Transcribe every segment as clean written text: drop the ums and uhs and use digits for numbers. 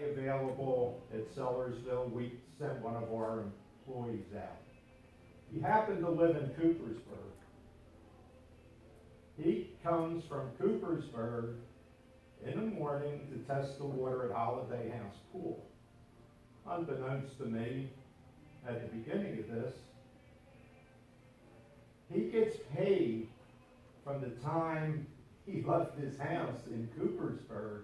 money available at Sellersville, we sent one of our employees out. He happened to live in Coopersburg. He comes from Coopersburg in the morning to test the water at Holiday House Pool. Unbeknownst to me, at the beginning of this, he gets paid from the time he left his house in Coopersburg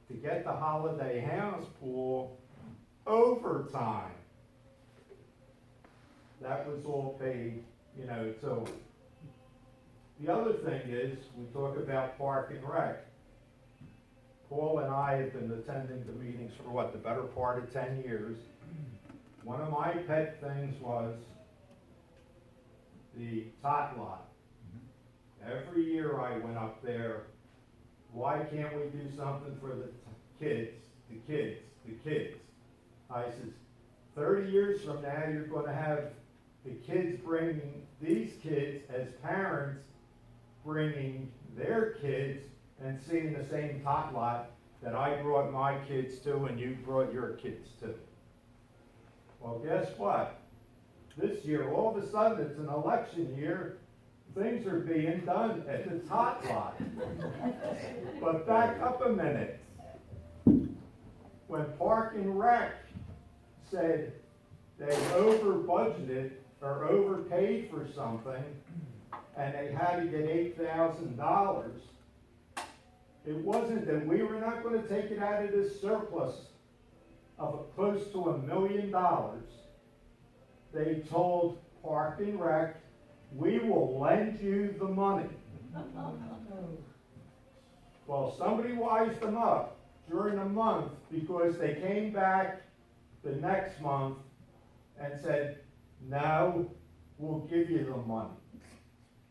to get the Holiday House Pool overtime. That was all paid, so. The other thing is, we talk about Park and Rec. Paul and I have been attending the meetings for the better part of 10 years. One of my pet things was the tot lot. Every year I went up there, why can't we do something for the kids, the kids, the kids? I says, 30 years from now, you're going to have the kids bringing these kids as parents, bringing their kids and seeing the same tot lot that I brought my kids to and you brought your kids to. Well, guess what? This year, all of a sudden, it's an election year. Things are being done at the tot lot. But back up a minute. When Park and Rec said they over budgeted or overpaid for something, and they had to get $8,000, it wasn't that we were not going to take it out of this surplus of close to $1 million. They told Park and Rec, we will lend you the money. Well, somebody wised them up during the month because they came back the next month and said, no, we'll give you the money.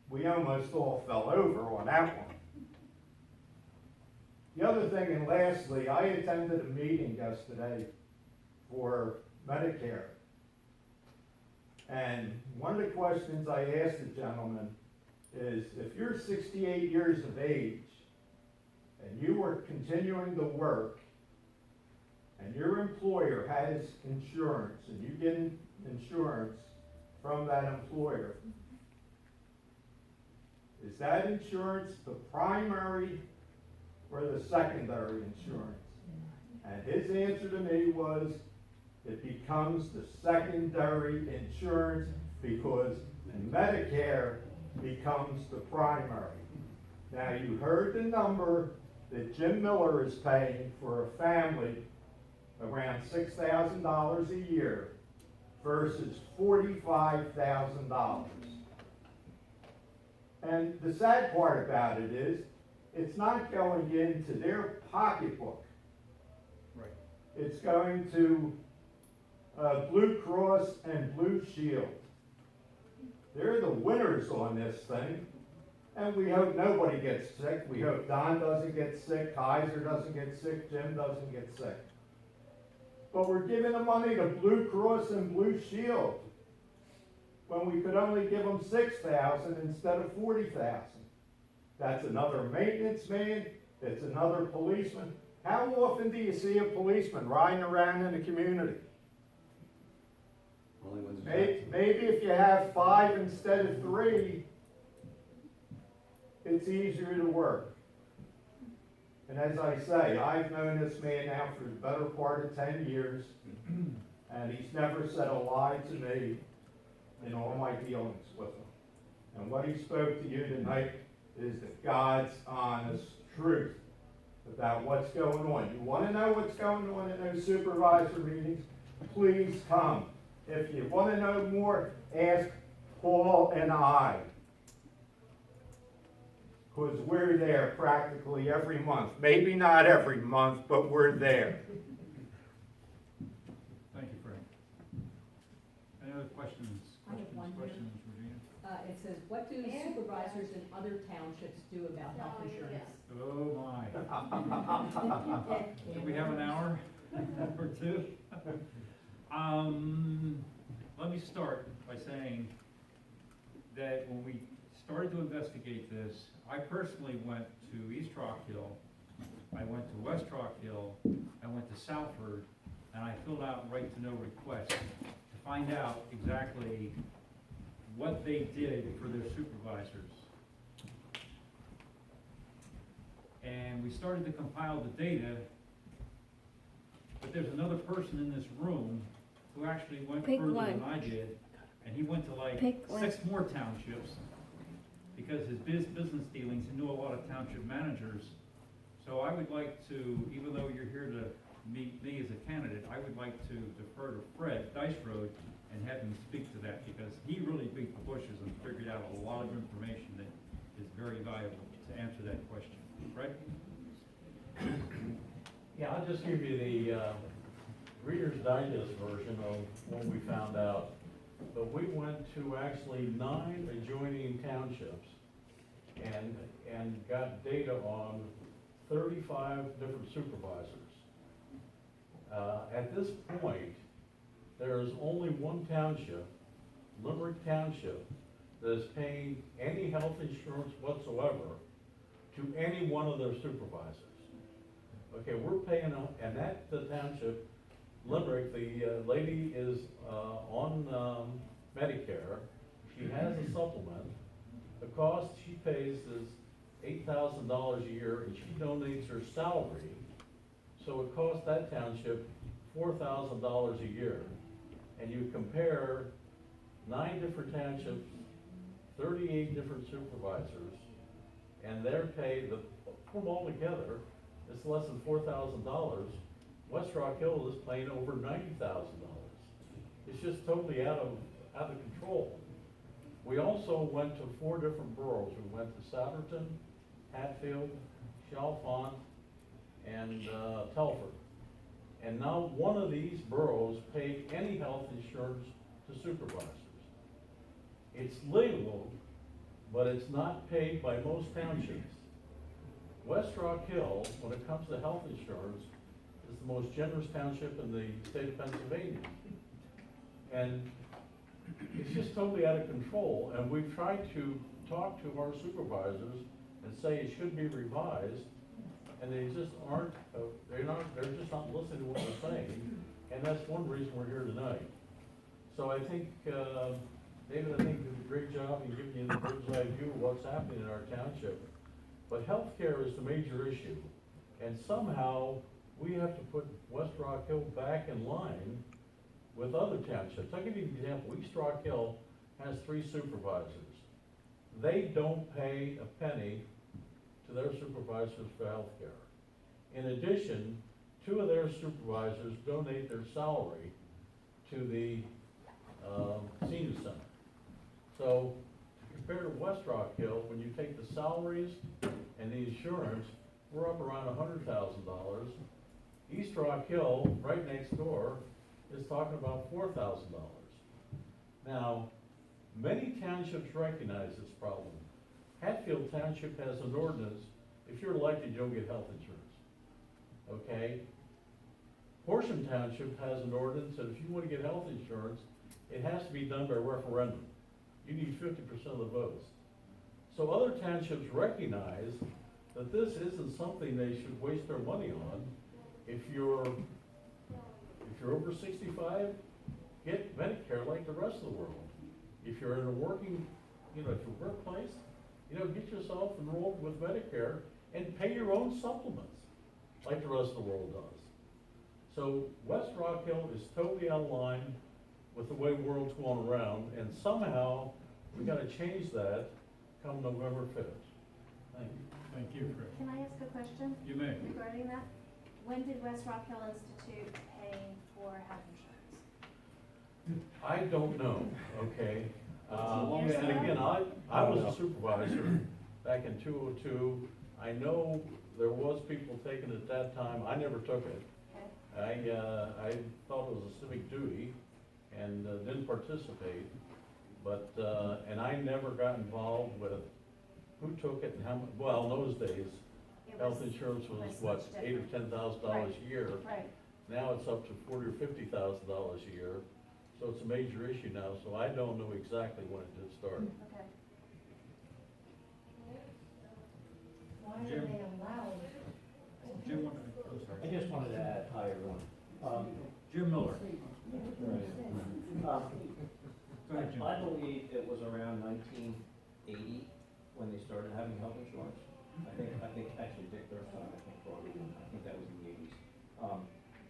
We almost all fell over on that one. The other thing, and lastly, I attended a meeting yesterday for Medicare. And one of the questions I asked the gentleman is, if you're 68 years of age and you are continuing to work and your employer has insurance and you get insurance from that employer, is that insurance the primary or the secondary insurance? And his answer to me was, it becomes the secondary insurance because Medicare becomes the primary. Now, you heard the number that Jim Miller is paying for a family around $6,000 a year versus $45,000. And the sad part about it is, it's not going into their pocketbook. Right. It's going to Blue Cross and Blue Shield. They're the winners on this thing, and we hope nobody gets sick. We hope Don doesn't get sick, Kaiser doesn't get sick, Jim doesn't get sick. But we're giving the money to Blue Cross and Blue Shield when we could only give them $6,000 instead of $40,000. That's another maintenance man, it's another policeman. How often do you see a policeman riding around in the community? Maybe if you have 5 instead of 3, it's easier to work. And as I say, I've known this man now for the better part of 10 years, and he's never said a lie to me in all my dealings with him. And what he spoke to you tonight is the God's honest truth about what's going on. You want to know what's going on in those supervisor meetings? Please come. If you want to know more, ask Paul and I. Because we're there practically every month. Maybe not every month, but we're there. Thank you, Frank. Any other questions? I have one here. Questions, Regina? It says, what do supervisors in other townships do about health insurance? Oh, my. Do we have an hour or two? Let me start by saying that when we started to investigate this, I personally went to East Rock Hill I went to West Rock Hill, I went to Southford, and I filled out right to know request to find out exactly what they did for their supervisors. And we started to compile the data, but there's another person in this room who actually went Pick further one. than I did, and he went to like Pick one. 6 more townships, because his business dealings, he knew a lot of township managers. So I would like to, even though you're here to meet me as a candidate, I would like to defer to Fred Dice Road and have him speak to that, because he really beat the bushes and figured out a lot of information that is very valuable to answer that question. Fred? Yeah, I'll just give you the Reader's Digest version of what we found out. But we went to actually 9 adjoining townships and got data on 35 different supervisors. At this point, there is only one township, Limerick Township, that is paying any health insurance whatsoever to any one of their supervisors. Okay, we're paying, and that the township, Limerick, the lady is on Medicare. She has a supplement. The cost she pays is $8,000 a year, and she donates her salary. So it costs that township $4,000 a year. And you compare 9 different townships, 38 different supervisors, and their pay, put them all together, it's less than $4,000. West Rock Hill is paying over $90,000. It's just totally out of control. We also went to 4 different boroughs. We went to Souderton, Hatfield, Chalfont, and Telford. And now one of these boroughs pay any health insurance to supervisors. It's legal, but it's not paid by most townships. West Rock Hill, when it comes to health insurance, is the most generous township in the state of Pennsylvania. And it's just totally out of control, and we've tried to talk to our supervisors and say it should be revised, and they just aren't, they're just not listening to what we're saying, and that's one reason we're here tonight. So I think, David, I think did a great job in giving you the bird's eye view of what's happening in our township. But healthcare is the major issue, and somehow we have to put West Rock Hill back in line with other townships. I'll give you an example. East Rock Hill has 3 supervisors. They don't pay a penny to their supervisors for healthcare. In addition, 2 of their supervisors donate their salary to the senior center. So compared to West Rock Hill, when you take the salaries and the insurance, we're up around $100,000. East Rock Hill, right next door, is talking about $4,000. Now, many townships recognize this problem. Hatfield Township has an ordinance, if you're elected, you don't get health insurance, okay? Horsham Township has an ordinance that if you want to get health insurance, it has to be done by referendum. You need 50% of the votes. So other townships recognize that this isn't something they should waste their money on. If you're over 65, get Medicare like the rest of the world. If you're in a working, if your workplace, get yourself enrolled with Medicare and pay your own supplements like the rest of the world does. So West Rock Hill is totally out of line with the way the world's going around, and somehow we gotta change that come November 5th. Thank you. Thank you, Fred. Can I ask a question You may. regarding that? When did West Rock Hill Institute pay for health insurance? I don't know, okay? Years And ago? again, I was a supervisor back in 202. I know there was people taking it at that time. I never took it. Okay. I thought it was a civic duty and didn't participate. But, and I never got involved with who took it and how much. Well, in those days, It health was- insurance was was what, much $8,000 or different. $10,000 Right. a year. Right, Now it's up to $40,000 or $50,000 a year. So it's a major issue now, so I don't know exactly when it did start. okay. Why are Jim? they allowed Jim, I'm sorry. I just wanted to add, hi everyone. Jim Miller. Go ahead, Jim. I believe it was around 1980 when they started having health insurance. I think actually Dick Durstein, I think that was in the 80s.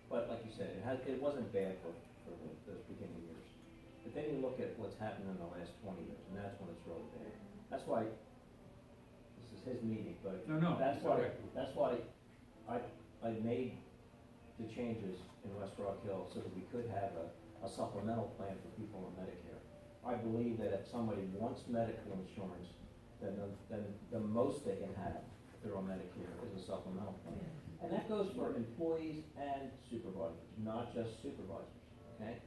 But like you said, it wasn't bad for those beginning years. But then you look at what's happened in the last 20 years, and that's when it's really bad. That's why, this is his meeting, but No, that's it's why, okay. that's why I made the changes in West Rock Hill so that we could have a supplemental plan for people on Medicare. I believe that if somebody wants medical insurance, then the most they can have if they're on Medicare is a supplemental plan. And that goes for employees and supervisors, not just supervisors, okay?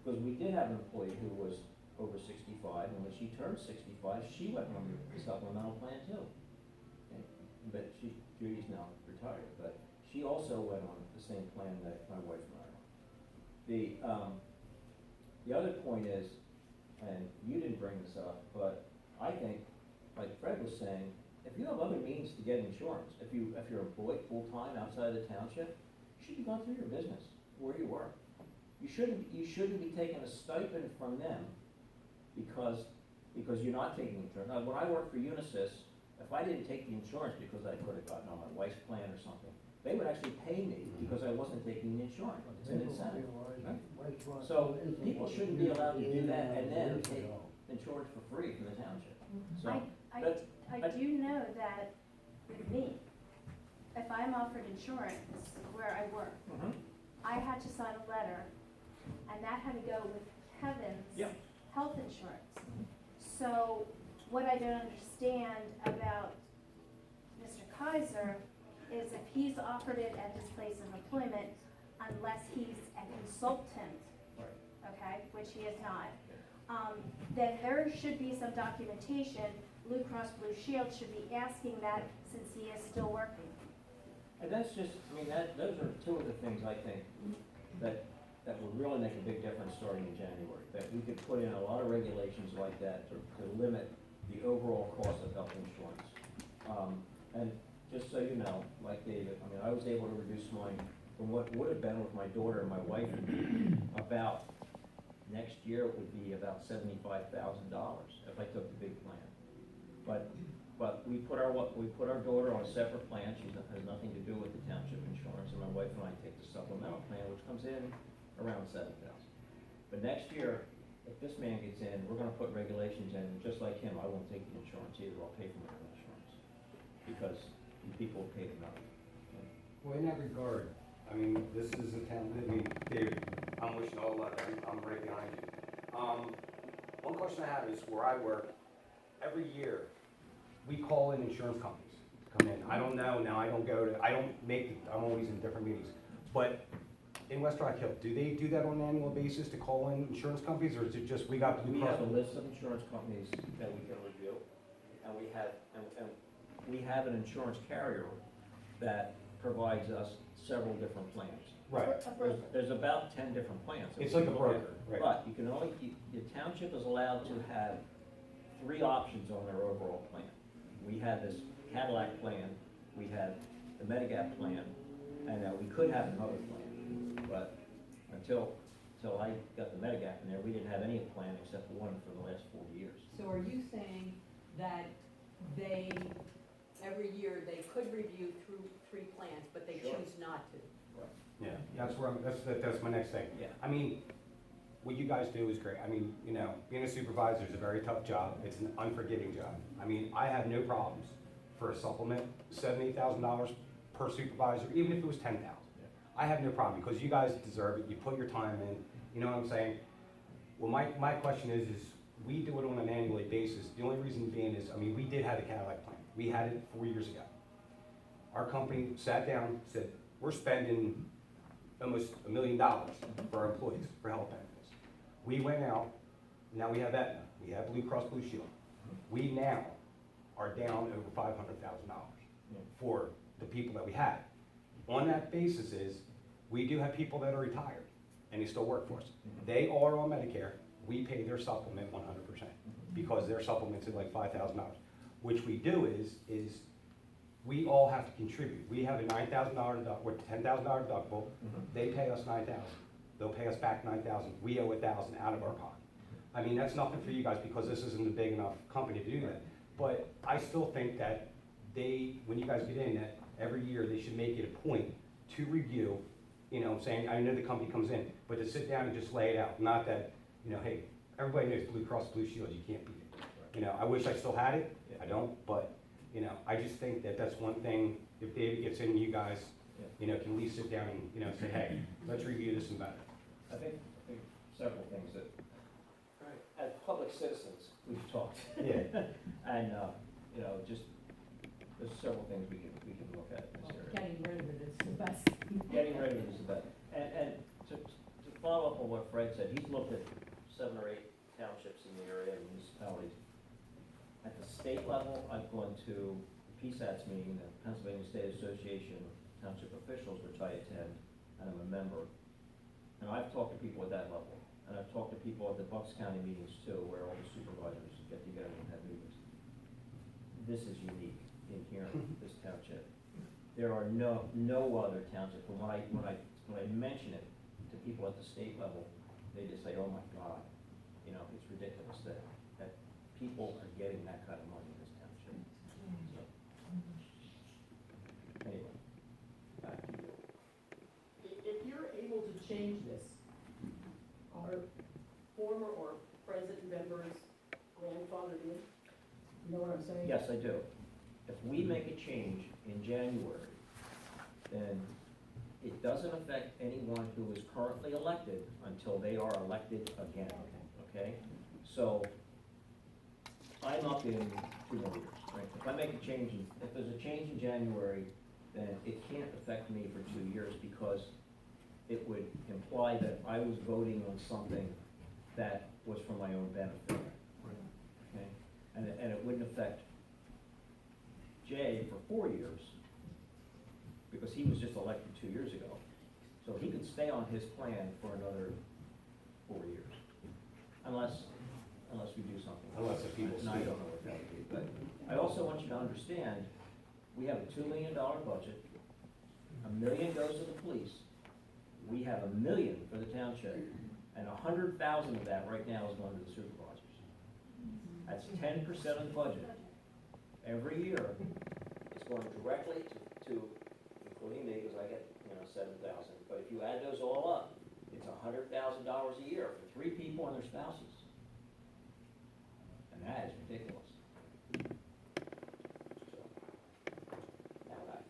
Because we did have an employee who was over 65, and when she turned 65, she went on the supplemental plan too. Okay? But Judy's now retired, but she also went on the same plan that my wife and I are on. The other point is, and you didn't bring this up, but I think, like Fred was saying, if you have other means to get insurance, if you're employed full-time outside of the township, you should be going through your business where you work. You shouldn't be taking a stipend from them because you're not taking insurance. Now, when I worked for Unisys, if I didn't take the insurance because I could have gotten on my wife's plan or something, they would actually pay me because I wasn't taking the insurance. It's an incentive. So people shouldn't be allowed to do that and then take insurance for free from the township. So that's, I do know that with me, if I'm offered insurance where I work, I had to sign a letter, and that had to go with Kevin's Yep. health insurance. So what I don't understand about Mr. Kaiser is if he's offered it at his place of employment, unless he's a consultant, okay, which he is not, then there should be some documentation. Blue Cross Blue Shield should be asking that since he is still working. and that's just, I mean, those are two of the things I think that would really make a big difference starting in January. That we could put in a lot of regulations like that to limit the overall cost of health insurance. And just so you know, like David, I mean, I was able to reduce mine from what would have been with my daughter and my wife about, next year it would be about $75,000 if I took the big plan. But we put our daughter on a separate plan. She has nothing to do with the township insurance, and my wife and I take the supplemental plan, which comes in around $7,000. But next year, if this man gets in, we're gonna put regulations in, just like him, I won't take the insurance either. I'll pay for my own insurance because people pay enough. Well, in that regard, I mean, this is a town, I mean, David, I'm wishing all luck, I'm right behind you. One question I have is where I work, every year, we call in insurance companies to come in. I don't know, now I don't make it, I'm always in different meetings. But in West Rock Hill, do they do that on an annual basis to call in insurance companies, or is it just we got Blue We Cross? have a list of insurance companies that we can review, and we have an insurance carrier that provides us several different plans. Right, There's about 10 different plans. that it's we like a can look at. broker, right? But you can only, the township is allowed to have 3 options on their overall plan. We had this Cadillac plan, we had the Medigap plan, and we could have another plan. But until I got the Medigap in there, we didn't have any plan except one for the last 4 years. So are you saying that every year they could review through 3 plans, but they Sure. choose not to? Yeah, that's my next thing. Yeah. I mean, what you guys do is great. I mean, you know, being a supervisor is a very tough job. It's an unforgiving job. I mean, I have no problems for a supplement, $78,000 per supervisor, even if it was 10,000. I have no problem because you guys deserve it. You put your time in. You know what I'm saying? Well, my question is we do it on an annual basis. The only reason being is, I mean, we did have a Cadillac plan. We had it 4 years ago. Our company sat down, said, we're spending almost $1 million for our employees, for health benefits. We went out, now we have Aetna, we have Blue Cross Blue Shield. We now are down over $500,000 for the people that we had. On that basis is, we do have people that are retired and they still work for us. They are on Medicare, we pay their supplement 100% because their supplement's at like $5,000. Which we do is we all have to contribute. We have a $9,000 deductible, or $10,000 deductible, they pay us 9,000. They'll pay us back 9,000, we owe 1,000 out of our pocket. I mean, that's nothing for you guys because this isn't a big enough company to do that. But I still think that when you guys get in, that every year they should make it a point to review, you know what I'm saying, I know the company comes in, but to sit down and just lay it out, not that, you know, hey, everybody knows Blue Cross Blue Shield, you can't beat it. You know, I wish I still had it, I don't, but, you know, I just think that that's one thing, if David gets in, you guys, you know, can at least sit down and, you know, say, hey, let's review this and better. I think several things that, as public citizens, we've talked. Yeah. And, you know, just, there's several things we can look at in this area. Getting rid of it is the best. Getting rid of it is the best. And to follow up on what Fred said, he's looked at 7 or 8 townships in the area and municipalities. At the state level, I've gone to the PSATS meeting, the Pennsylvania State Association of Township Officials, which I attend, and I'm a member. And I've talked to people at that level. And I've talked to people at the Bucks County meetings too, where all the supervisors get together and have meetings. This is unique in here, this township. There are no other township. And when I mention it to people at the state level, they just say, "Oh my God, you know, it's ridiculous that people are getting that kind of money in this township." So, anyway, back to you. If you're able to change this, are former or present members grandfathered in? You know what I'm saying? Yes, I do. If we make a change in January, then it doesn't affect anyone who is currently elected until they are elected again, okay? So, I'm up in 2 more years, right? If I make a change, if there's a change in January, then it can't affect me for 2 years because it would imply that I was voting on something that was for my own benefit, okay? And it wouldn't affect Jay for 4 years, because he was just elected 2 years ago. So he could stay on his plan for another 4 years, unless we do something. Unless the people And I don't know what that would be, but I also want you to understand, we have a $2 million budget, $1 million goes to the police, we have $1 million for the township, and 100,000 of that right now is going to the supervisors. That's 10% of the budget. Every year, it's going directly to including me, because I get, 7,000. But if you add those all up, it's $100,000 a year for 3 people and their spouses. And that is ridiculous. So, now that.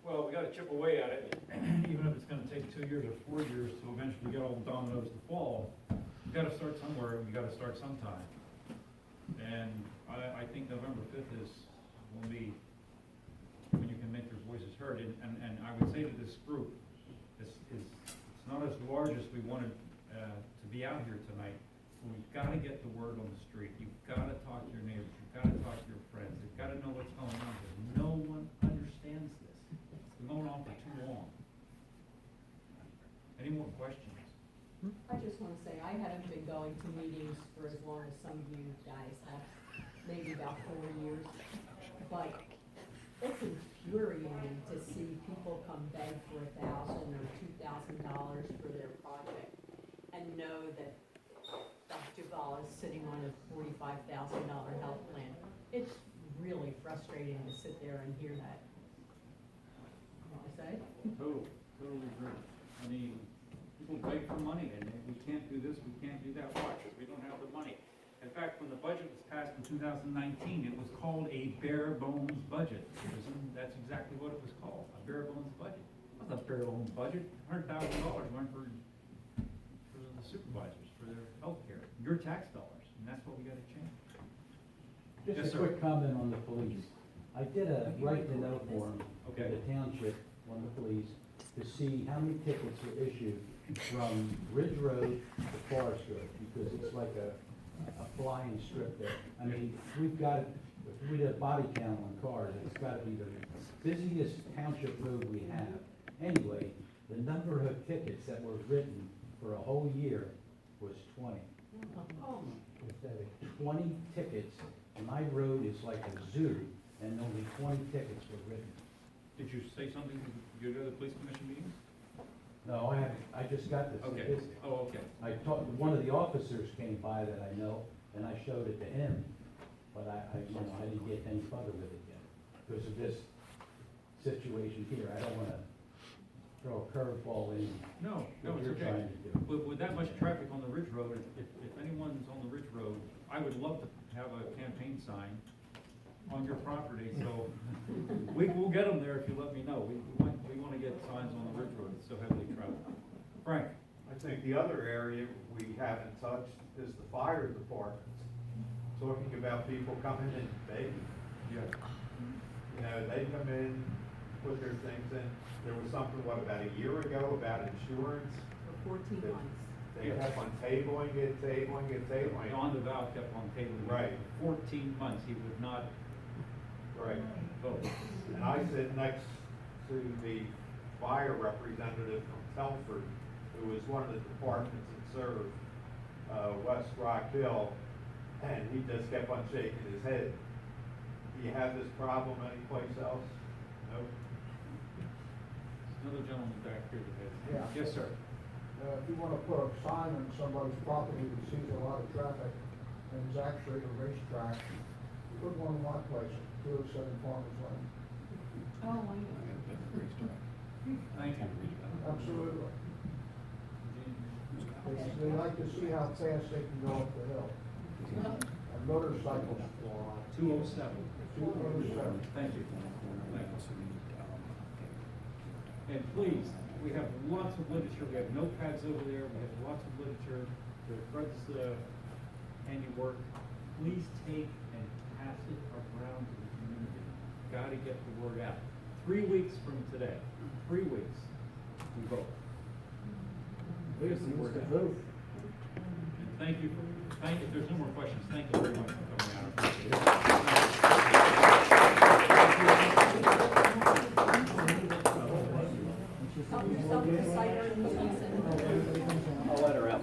Well, we gotta chip away at it, even if it's gonna take 2 years or 4 years to eventually get all the dominoes to fall. You gotta start somewhere, and you gotta start sometime. And I think November 5th will be when you can make your voices heard. And I would say to this group, it's not as large as we wanted to be out here tonight. But we've gotta get the word on the street. You've gotta talk to your neighbors. You've gotta talk to your friends. You've gotta know what's going on here. No one understands this. It's been going on for too long. Any more questions? I just want to say, I haven't been going to meetings for as long as some of you guys have, maybe about 4 years. But it's infuriating to see people come beg for $1,000 or $2,000 for their project and know that Dr. Duval is sitting on a $45,000 health plan. It's really frustrating to sit there and hear that. You know what I say? Totally agree. I mean, people beg for money, and we can't do this, we can't do that, watch, we don't have the money. In fact, when the budget was passed in 2019, it was called a bare bones budget. That's exactly what it was called, a bare bones budget. It wasn't a bare bones budget. $100,000 went for the supervisors, for their health care, your tax dollars, and that's what we gotta change. Yes, Just a sir. quick comment on the police. I did a right-to-know form for Okay. the township on the police to see how many tickets were issued from Ridge Road to Forest Road, because it's like a flying strip there. I mean, we've got, if we did a body count on cars, it's gotta be the busiest township road we have. Anyway, the number of tickets that were written for a whole year was 20. Oh, 20 tickets, and my road is like a zoo. and only 20 tickets were written. Did you say something, did you go to the police commission meeting? No, I just got this Okay, statistic. oh, okay. I talked, one of the officers came by that I know, and I showed it to him, but I didn't get any further with it yet, because of this situation here. I don't wanna throw a curveball in No, no, what it's you're okay. trying to do. With that much traffic on the Ridge Road, if anyone's on the Ridge Road, I would love to have a campaign sign on your property, so we'll get them there if you let me know. We wanna get signs on the Ridge Road, it's so heavily traveled. Frank? I think the other area we haven't touched is the fire department. Talking about people coming in begging. Yeah. You know, they come in, put their things in. There was something, about a year ago about insurance? For 14 months. They kept on tabling it. Don DeVal kept on tabling it. Right. For 14 months, he would not Right. vote. And I sit next to the fire representative from Telford, who is one of the departments that serve, West Rock Hill, and he just kept on shaking his head. Do you have this problem anyplace else? Nope. Another gentleman back here that has. Yeah. Yes, sir. If you wanna put a sign on somebody's property that sees a lot of traffic, and it's actually a racetrack, put one in my place, 207 Farmers Lane. Oh, I know. Thank you. Absolutely. They like to see how fast they can go up the hill. And motorcycles. 207. 207. Thank you. And please, we have lots of literature, we have notepads over there, we have lots of literature, the Fred's handiwork. Please take and pass it around to the community. Gotta get the word out. 3 weeks from today, 3 weeks, we vote. Get the word out. And thank you, if there's no more questions, thank you very much for coming out. I appreciate it. Help yourself to cider and cookies and. I'll let her out.